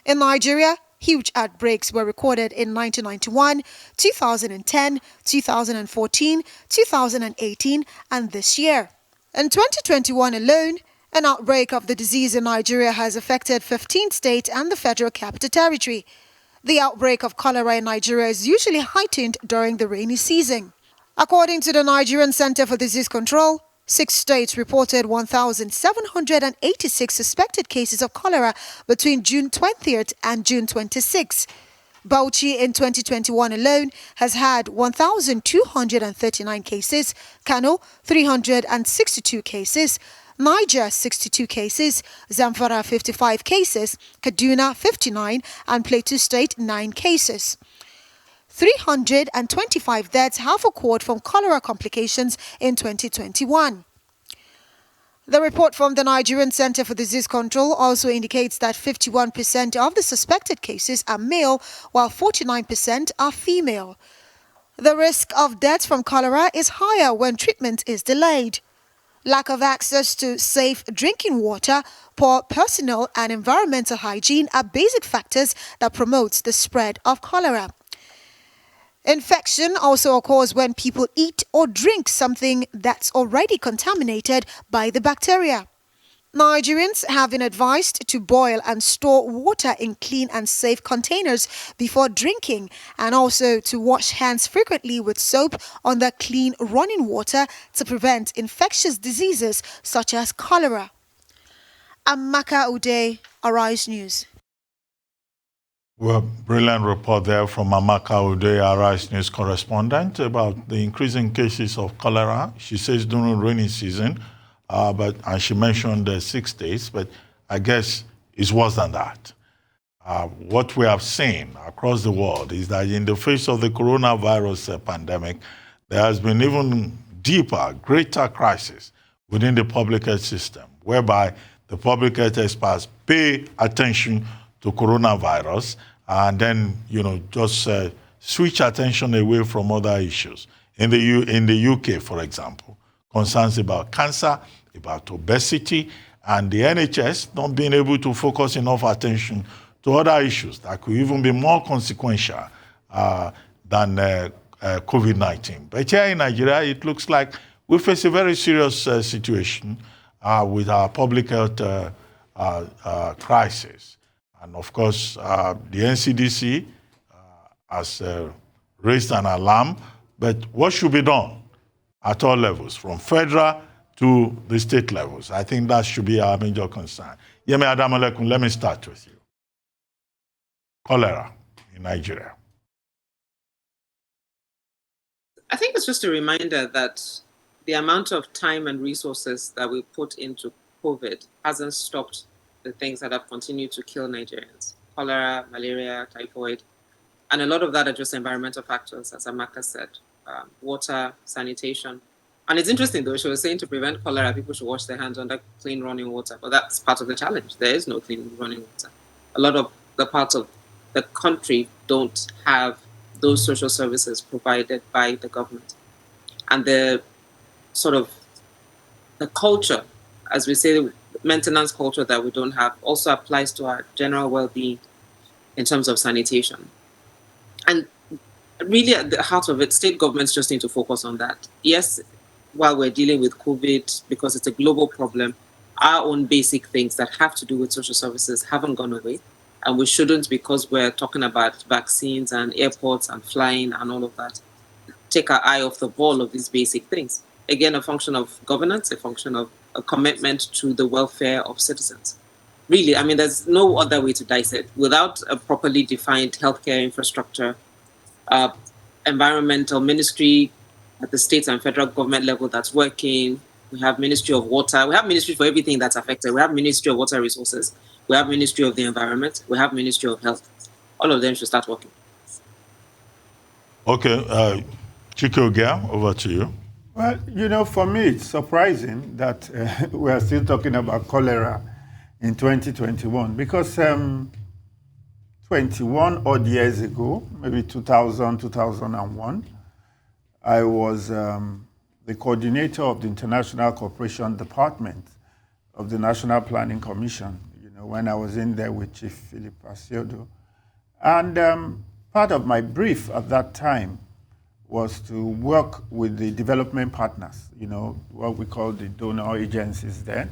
In Nigeria, huge outbreaks were recorded in 1991, 2010, 2014, 2018, and this year. In 2021 alone, an outbreak of the disease in Nigeria has affected 15 states and the Federal Capital Territory. The outbreak of cholera in Nigeria is usually heightened during the rainy season. According to the Nigerian Center for Disease Control, 6 states reported 1,786 suspected cases of cholera between June 20th and June 26th. Bauchi in 2021 alone has had 1,239 cases, Kano 362 cases, Niger 62 cases, Zamfara 55 cases, Kaduna 59, and Plateau State 9 cases. 325 deaths have occurred from cholera complications in 2021. The report from the Nigerian Center for Disease Control also indicates that 51% of the suspected cases are male, while 49% are female. The risk of death from cholera is higher when treatment is delayed. Lack of access to safe drinking water, poor personal and environmental hygiene are basic factors that promote the spread of cholera. Infection also occurs when people eat or drink something that's already contaminated by the bacteria. Nigerians have been advised to boil and store water in clean and safe containers before drinking, and also to wash hands frequently with soap under clean running water to prevent infectious diseases such as cholera. Amaka Ude, Arise News. Well, brilliant report there from Amaka Ude, Arise News correspondent, about the increasing cases of cholera. She says during rainy season, and she mentioned 6 days, but I guess it's worse than that. What we have seen across the world is that in the face of the coronavirus pandemic, there has been even deeper, greater crisis within the public health system, whereby the public health experts pay attention to coronavirus and then, just switch attention away from other issues. In the UK, for example, concerns about cancer, about obesity, and the NHS not being able to focus enough attention to other issues that could even be more consequential than COVID-19. But here in Nigeria, it looks like we face a very serious situation with our public health crisis. And of course, the NCDC has raised an alarm, but what should be done at all levels, from federal to the state levels? I think that should be our major concern. Yemi Adeyemo, let me start with you. Cholera in Nigeria. I think it's just a reminder that the amount of time and resources that we put into COVID hasn't stopped the things that have continued to kill Nigerians. Cholera, malaria, typhoid, and a lot of that are just environmental factors, as Amaka said, water, sanitation. And it's interesting, though, she was saying to prevent cholera, people should wash their hands under clean running water. But that's part of the challenge. There is no clean running water. A lot of the parts of the country don't have those social services provided by the government. And the sort of the culture, as we say, the maintenance culture that we don't have, also applies to our general well-being in terms of sanitation. And really at the heart of it, state governments just need to focus on that. Yes, while we're dealing with COVID, because it's a global problem, our own basic things that have to do with social services haven't gone away. And we shouldn't, because we're talking about vaccines and airports and flying and all of that, take our eye off the ball of these basic things. Again, a function of governance, a function of a commitment to the welfare of citizens. Really, I mean, there's no other way to dice it. Without a properly defined healthcare infrastructure, environmental ministry at the state and federal government level that's working, we have Ministry of Water, we have ministry for everything that's affected. We have Ministry of Water Resources, we have Ministry of the Environment, we have Ministry of Health. All of them should start working. Okay, Chike Ogea, over to you. Well, for me, it's surprising that we are still talking about cholera in 2021, because 21 odd years ago, maybe 2000, 2001, I was the coordinator of the International Cooperation Department of the National Planning Commission, when I was in there with Chief Philip Asiodo. And part of my brief at that time was to work with the development partners, what we call the donor agencies then.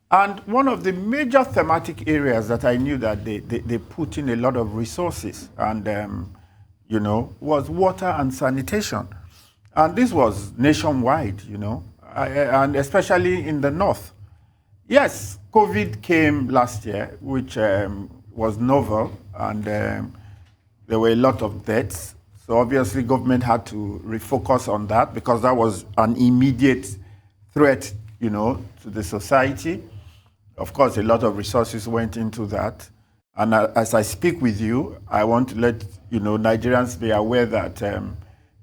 And one of the major thematic areas that I knew that they put in a lot of resources and, was water and sanitation. And this was nationwide, and especially in the north. Yes, COVID came last year, which was novel, and there were a lot of deaths. So obviously government had to refocus on that because that was an immediate threat, to the society. Of course, a lot of resources went into that. And as I speak with you, I want to let Nigerians be aware that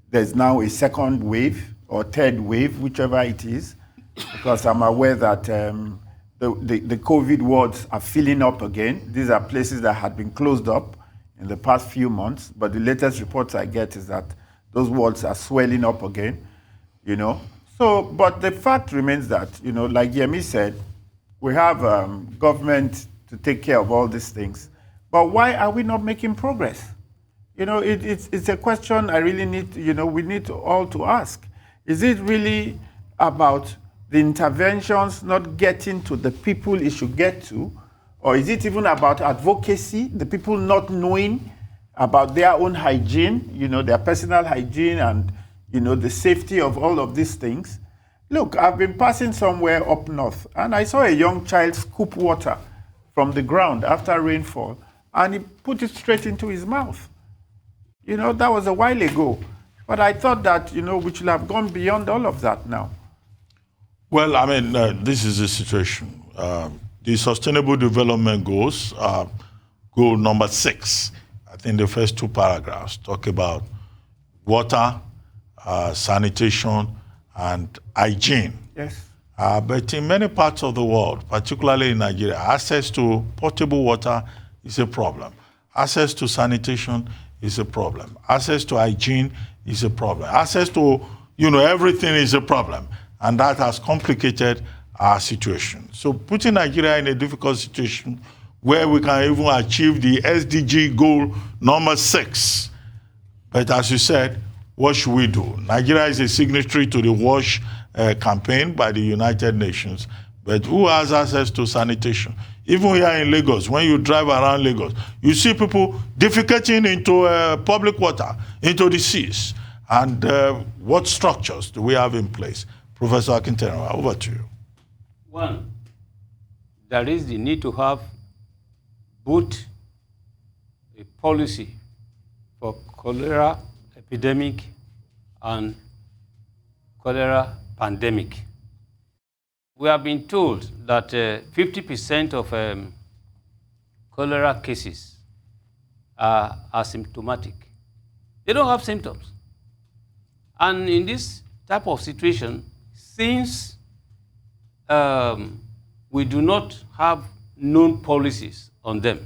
there's now a second wave or third wave, whichever it is, because I'm aware that the COVID wards are filling up again. These are places that had been closed up in the past few months, but the latest reports I get is that those wards are swelling up again, So, but the fact remains that, like Yemi said, we have government to take care of all these things. But why are we not making progress? It's a question I really need, we need all to ask. Is it really about the interventions not getting to the people it should get to? Or is it even about advocacy, the people not knowing about their own hygiene, their personal hygiene and, the safety of all of these things? Look, I've been passing somewhere up north, and I saw a young child scoop water from the ground after rainfall, and he put it straight into his mouth. That was a while ago. But I thought that, we should have gone beyond all of that now. Well, I mean, this is the situation. The Sustainable Development Goals, goal number 6, I think the first 2 paragraphs talk about water, sanitation, and hygiene. Yes. But in many parts of the world, particularly in Nigeria, access to potable water is a problem. Access to sanitation is a problem. Access to hygiene is a problem. Access to, everything is a problem. And that has complicated our situation. So putting Nigeria in a difficult situation where we can even achieve the SDG goal number 6. But as you said, what should we do? Nigeria is a signatory to the WASH campaign by the United Nations, but who has access to sanitation? Even here in Lagos, when you drive around Lagos, you see people defecating into public water, into the seas. And what structures do we have in place? Professor Akintenwa, over to you. One, there is the need to have both a policy for cholera epidemic and cholera pandemic. We have been told that 50% of cholera cases are asymptomatic. They don't have symptoms. And in this type of situation, since we do not have known policies on them,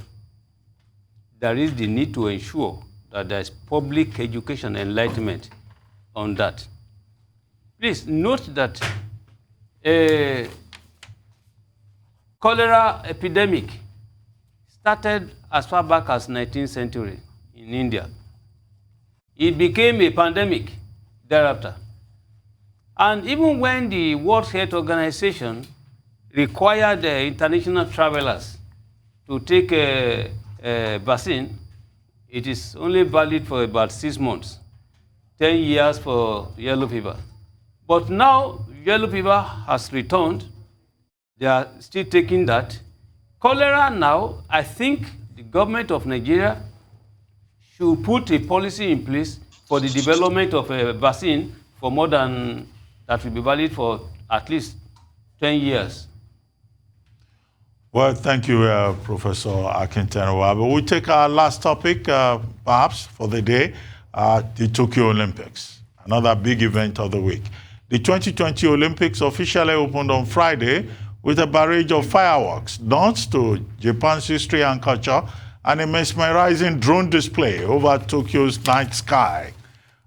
there is the need to ensure that there is public education enlightenment on that. Please note that a cholera epidemic started as far back as 19th century in India. It became a pandemic thereafter. And even when the World Health Organization required international travelers to take a vaccine, it is only valid for about 6 months, 10 years for yellow fever. But now yellow fever has returned. They are still taking that. Cholera now, I think the government of Nigeria should put a policy in place for the development of a vaccine for more than, that will be valid for at least 10 years. Well, thank you, Professor Akintenwa. But we'll take our last topic, perhaps, for the day, the Tokyo Olympics, another big event of the week. The 2020 Olympics officially opened on Friday with a barrage of fireworks, nods to Japan's history and culture, and a mesmerizing drone display over Tokyo's night sky.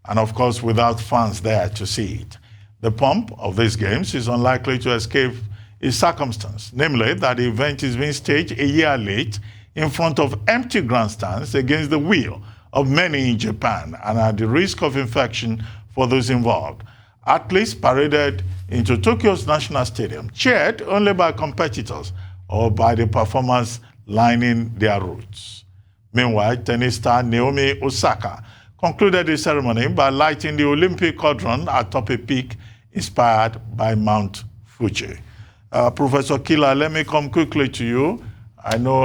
And of course, without fans there to see it. The pomp of these games is unlikely to escape its circumstance, namely that the event is being staged a year late in front of empty grandstands against the will of many in Japan and at the risk of infection for those involved. Athletes paraded into Tokyo's National Stadium, cheered only by competitors or by the performers lining their routes. Meanwhile, tennis star Naomi Osaka concluded the ceremony by lighting the Olympic quadrant atop a peak inspired by Mount Fuji. Professor Kila, let me come quickly to you. I know,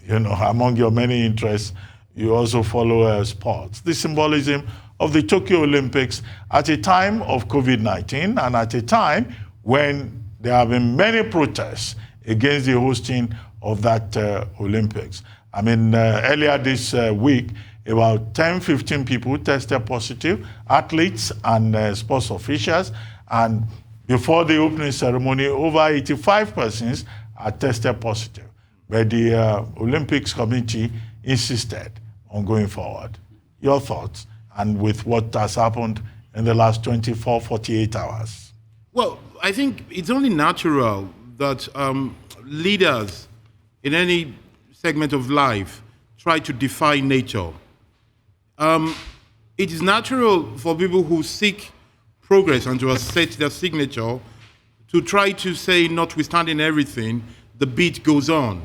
among your many interests, you also follow sports. The symbolism of the Tokyo Olympics at a time of COVID-19 and at a time when there have been many protests against the hosting of that Olympics. I mean, earlier this week, about 10-15 people tested positive, athletes and sports officials, and before the opening ceremony, over 85 persons are tested positive. But the Olympics committee insisted on going forward. Your thoughts, and with what has happened in the last 24, 48 hours? Well, I think it's only natural that leaders in any segment of life try to defy nature. It is natural for people who seek progress and to assert their signature to try to say, notwithstanding everything, the beat goes on.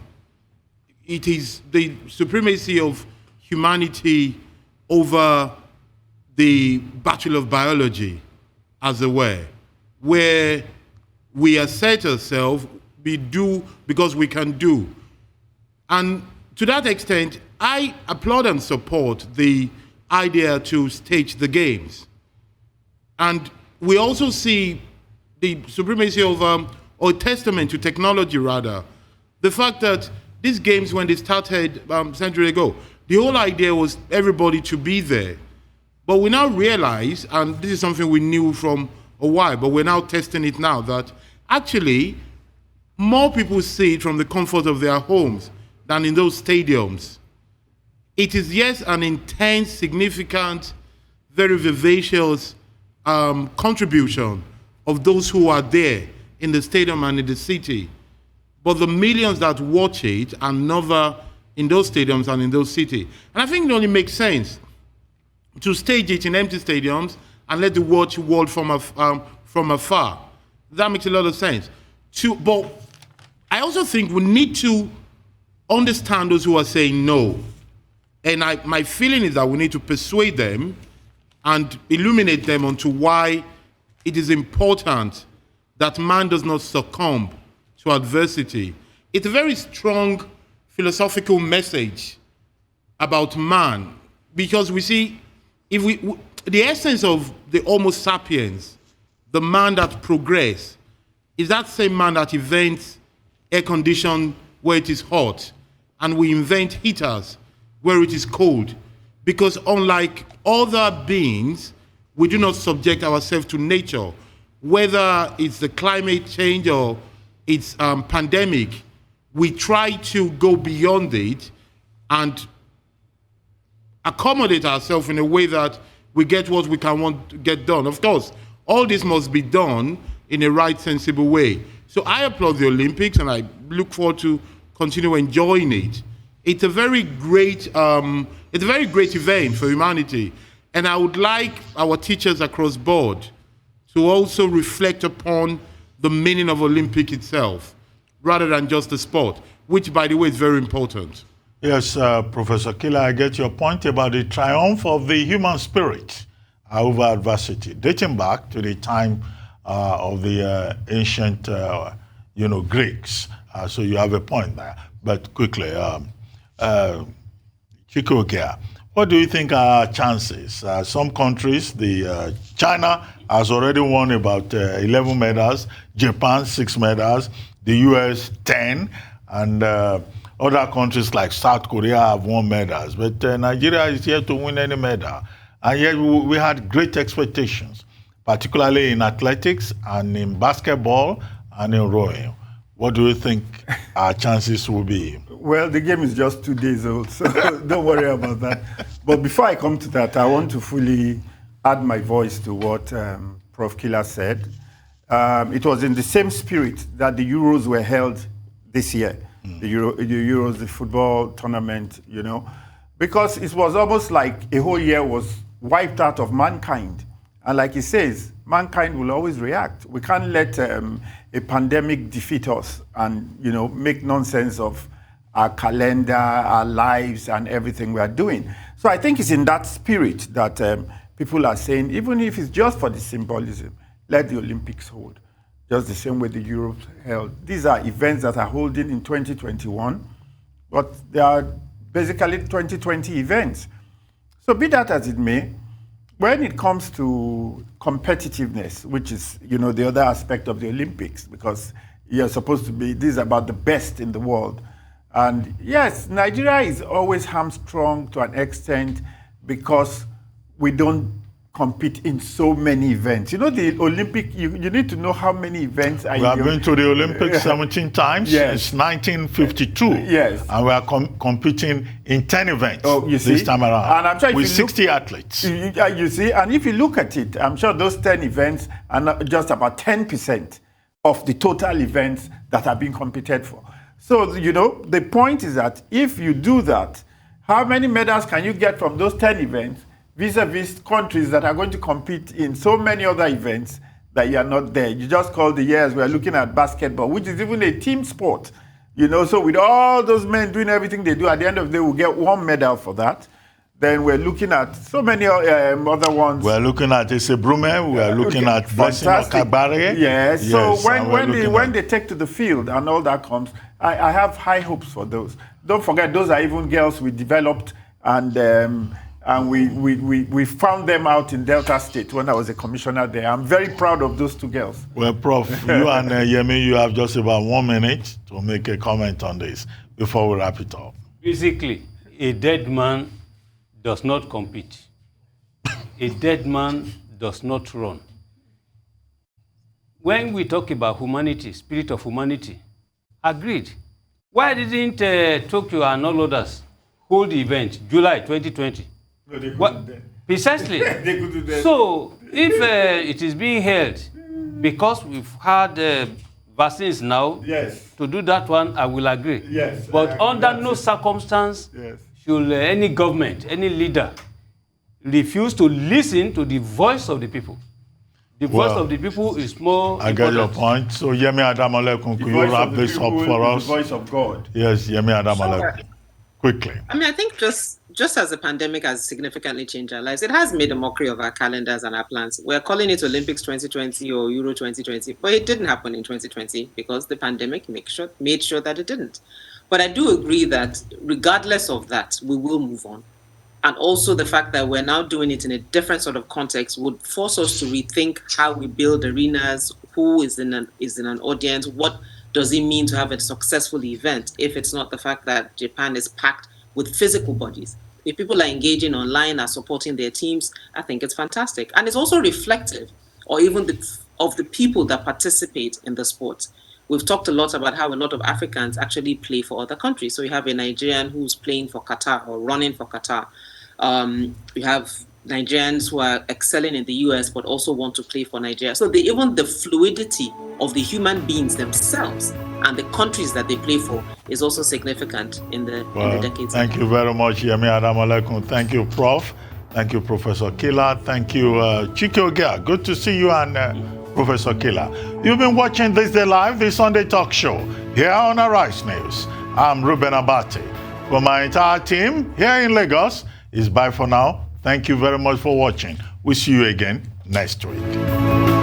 It is the supremacy of humanity over the battle of biology, as it were, where we assert ourselves, we do because we can do. And to that extent, I applaud and support the idea to stage the games. And we also see the supremacy of, or testament to technology rather, the fact that these games, when they started a century ago, the whole idea was everybody to be there. But we now realize, and this is something we knew from a while, but we're now testing it now, that actually more people see it from the comfort of their homes than in those stadiums. It is, yes, an intense, significant, very vivacious contribution of those who are there in the stadium and in the city. But the millions that watch it are never in those stadiums and in those cities. And I think it only makes sense to stage it in empty stadiums and let the world from afar. That makes a lot of sense. But I also think we need to understand those who are saying no. And my feeling is that we need to persuade them and illuminate them onto why it is important that man does not succumb to adversity. It's a very strong philosophical message about man, because we see, if the essence of the Homo sapiens, the man that progressed, is that same man that invents air condition where it is hot, and we invent heaters where it is cold. Because unlike other beings, we do not subject ourselves to nature. Whether it's the climate change or it's pandemic, we try to go beyond it and accommodate ourselves in a way that we get what we can want to get done. Of course, all this must be done in a right, sensible way. So I applaud the Olympics, and I look forward to continue enjoying it. It's a very great event for humanity, and I would like our teachers across board to also reflect upon the meaning of Olympic itself, rather than just the sport, which, by the way, is very important. Yes, Professor Killer, I get your point about the triumph of the human spirit over adversity, dating back to the time of the ancient, Greeks. So you have a point there. But quickly, Chikokia, what do you think are our chances? Some countries, China has already won about 11 medals, Japan 6 medals, the US 10, and other countries like South Korea have won medals. But Nigeria is yet to win any medal. And yet we had great expectations, particularly in athletics and in basketball and in rowing. What do you think our chances will be? Well, the game is just 2 days old, so don't worry about that. But before I come to that, I want to fully add my voice to what Prof. Killer said. It was in the same spirit that the Euros were held this year, the Euros, the football tournament, because it was almost like a whole year was wiped out of mankind. And like he says, mankind will always react. We can't let a pandemic defeat us and, make nonsense of our calendar, our lives, and everything we are doing. So I think it's in that spirit that people are saying, even if it's just for the symbolism, let the Olympics hold, just the same way the Euros held. These are events that are holding in 2021, but they are basically 2020 events. So be that as it may, when it comes to competitiveness, which is, the other aspect of the Olympics, because you're supposed to be, this is about the best in the world. And yes, Nigeria is always hamstrung to an extent because we don't compete in so many events. You know, the Olympic, you need to know how many events are We have been to the Olympics 17 times Yes. since 1952. Yes. And we are competing in 10 events this time around. And I'm sure if with you look, 60 athletes. You see, and if you look at it, I'm sure those 10 events are not just about 10% of the total events that are being competed for. So, you know, the point is that if you do that, how many medals can you get from those 10 events vis-a-vis countries that are going to compete in so many other events that you are not there? You just call the years, we're looking at basketball, which is even a team sport. You know, so with all those men doing everything they do, at the end of the day, we'll get one medal for that. Then we're looking at so many other ones. We're looking at Isebrume, we're looking at Blessing Okagbare. Yes. So and when they take to the field and all that comes, I have high hopes for those. Don't forget, those are even girls we developed and we found them out in Delta State when I was a commissioner there. I'm very proud of those two girls. Well, Prof, you and Yemi, you have just about 1 minute to make a comment on this before we wrap it up. Basically, a dead man does not compete. A dead man does not run. When we talk about humanity, spirit of humanity, agreed. Why didn't Tokyo and all others hold the event July 2020? No, they couldn't then. Precisely. They could do that. So, if it is being held, because we've had vaccines now, Yes. to do that one, I will agree. Yes, But I agree. under no That's it. circumstance Yes. should any government, any leader, refuse to listen to the voice of the people. The voice of the people is more I get your important. point. So, Yemi Adamolekun, The could you voice wrap of the this up people for is us? the voice of God. Yes, Yemi Adamolekun. Sure. Quickly. I mean, I think just as the pandemic has significantly changed our lives, it has made a mockery of our calendars and our plans. We're calling it Olympics 2020 or Euro 2020, but it didn't happen in 2020 because the pandemic made sure that it didn't. But I do agree that regardless of that, we will move on. And also the fact that we're now doing it in a different sort of context would force us to rethink how we build arenas, who is in an audience, what does it mean to have a successful event if it's not the fact that Japan is packed with physical bodies. If people are engaging online, are supporting their teams, I think it's fantastic. And it's also reflective, or even of the people that participate in the sport. We've talked a lot about how a lot of Africans actually play for other countries. So you have a Nigerian who's playing for Qatar or running for Qatar. You have Nigerians who are excelling in the US but also want to play for Nigeria. So even the fluidity of the human beings themselves and the countries that they play for is also significant in the decades. Thank you very much, Yemi Adamolekun. Thank you, Prof. Thank you, Professor Kila. Thank you, Chike Ogea. Good to see you and Professor Kila. You've been watching Thisday Live, the Sunday talk show, here on Arise News. I'm Ruben Abate. For my entire team here in Lagos, it's bye for now. Thank you very much for watching. We'll see you again next week.